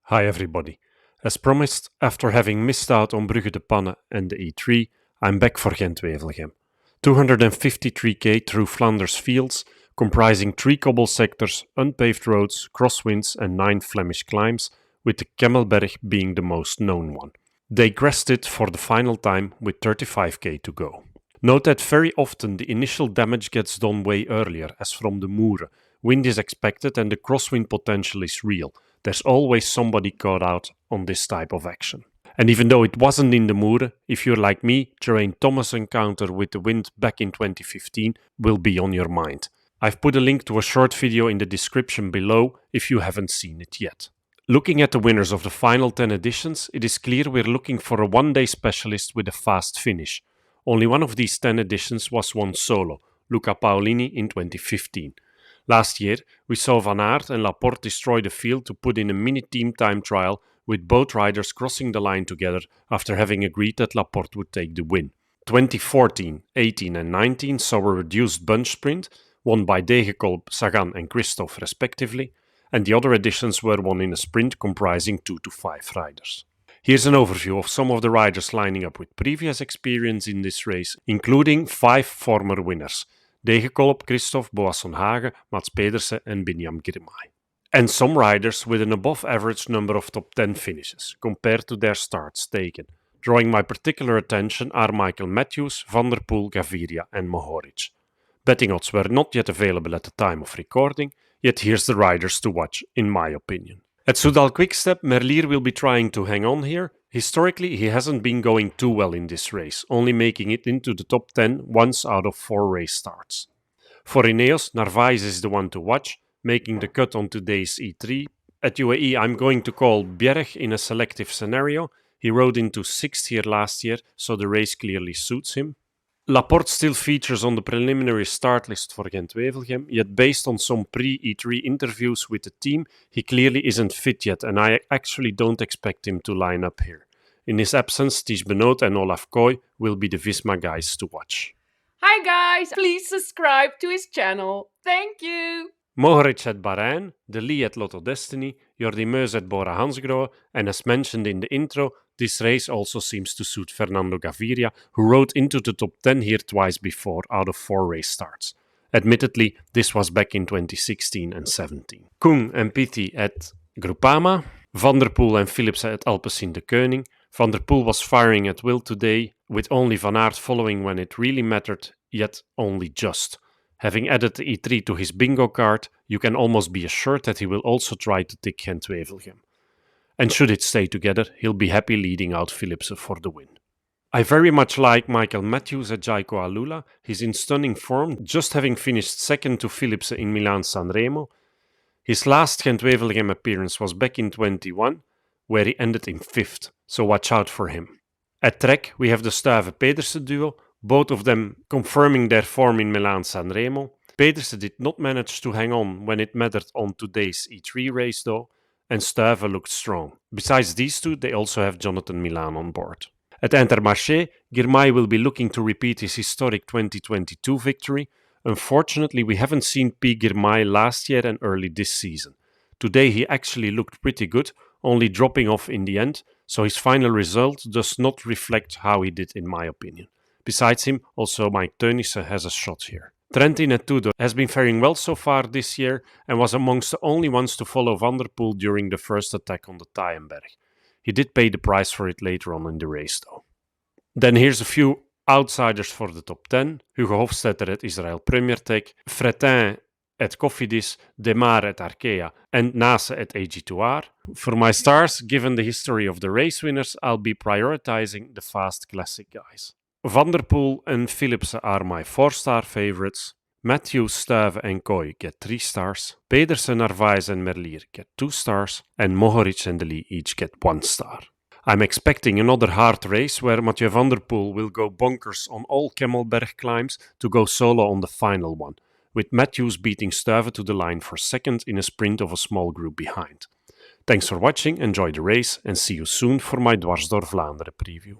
Hi everybody. As promised, after having missed out on Brugge de Panne and the E3, I'm back for Gent Wevelgem. 253k through Flanders fields, comprising 3 cobble sectors, unpaved roads, crosswinds and 9 Flemish climbs, with the Kemmelberg being the most known one. They crested for the final time with 35k to go. Note that very often the initial damage gets done way earlier, as from the Moere. Wind is expected and the crosswind potential is real. There's always somebody caught out on this type of action. And even though it wasn't in the Moere, if you're like me, Geraint Thomas' encounter with the wind back in 2015 will be on your mind. I've put a link to a short video in the description below if you haven't seen it yet. Looking at the winners of the final 10 editions, it is clear we're looking for a one-day specialist with a fast finish. Only one of these 10 editions was won solo, Luca Paolini in 2015. Last year, we saw Van Aert and Laporte destroy the field to put in a mini team time trial with both riders crossing the line together after having agreed that Laporte would take the win. 2014, 18 and 19 saw a reduced bunch sprint, won by Degenkolb, Sagan and Christophe respectively, and the other editions were won in a sprint comprising 2 to 5 riders. Here's an overview of some of the riders lining up with previous experience in this race, including 5 former winners: Degenkolb, Christophe, Boasson Hagen, Mats Pedersen and Binyam Girmay. And some riders with an above average number of top 10 finishes, compared to their starts taken. Drawing my particular attention are Michael Matthews, Van der Poel, Gaviria and Mohoric. Betting odds were not yet available at the time of recording, yet here's the riders to watch, in my opinion. At Soudal Quickstep, Merlier will be trying to hang on here. Historically, he hasn't been going too well in this race, only making it into the top 10 once out of 4 race starts. For Ineos, Narvaez is the one to watch, making the cut on today's E3. At UAE, I'm going to call Bjerg in a selective scenario. He rode into 6th here last year, so the race clearly suits him. Laporte still features on the preliminary start list for Gent Wevelgem, yet based on some pre-E3 interviews with the team, he clearly isn't fit yet and I actually don't expect him to line up here. In his absence, Ties Benoot and Olaf Koy will be the Visma guys to watch. Hi guys, please subscribe to his channel. Thank you! Mohoric at Bahrain, De Lee at Lotto Destiny, Jordi Meus at Bora Hansgrohe, and as mentioned in the intro, this race also seems to suit Fernando Gaviria, who rode into the top 10 here twice before out of 4 race starts. Admittedly, this was back in 2016 and 17. Koen and Pitti at Groupama, Van der Poel and Philipsen at Alpecin de Koning. Van der Poel was firing at will today, with only Van Aert following when it really mattered, yet only just. Having added the E3 to his bingo card, you can almost be assured that he will also try to tick Gent Wevelgem. And should it stay together, he'll be happy leading out Philipsen for the win. I very much like Michael Matthews at Jaiko Alula. He's in stunning form, just having finished second to Philipsen in Milan-San Remo. His last Gent Wevelgem appearance was back in 21, where he ended in 5th, so watch out for him. At Trek, we have the Stuyven-Pedersen duo, both of them confirming their form in Milan-San Remo. Pedersen did not manage to hang on when it mattered on today's E3 race though, and Stuyven looked strong. Besides these two, they also have Jonathan Milan on board. At Intermarché, Girmay will be looking to repeat his historic 2022 victory. Unfortunately, we haven't seen P. Girmay last year and early this season. Today he actually looked pretty good, only dropping off in the end, so his final result does not reflect how he did in my opinion. Besides him, also Mike Teunissen has a shot here. Trentin at Tudor has been faring well so far this year and was amongst the only ones to follow Van der Poel during the first attack on the Taaienberg. He did pay the price for it later on in the race though. Then here's a few outsiders for the top 10. Hugo Hofstetter at Israel Premier Tech, Fretin at Cofidis, Demar at Arkea and Nase at AG2R. For my stars, given the history of the race winners, I'll be prioritizing the fast classic guys. Van der Poel and Philipsen are my 4-star favorites. Matthews, Stuyven and Koy get 3 stars. Pedersen, Narvaez and Merlier get 2 stars. And Mohoric and De Lee each get 1 star. I'm expecting another hard race where Mathieu van der Poel will go bonkers on all Kemmelberg climbs to go solo on the final one, with Matthews beating Stuyven to the line for second in a sprint of a small group behind. Thanks for watching, enjoy the race and see you soon for my Dwars door Vlaanderen preview.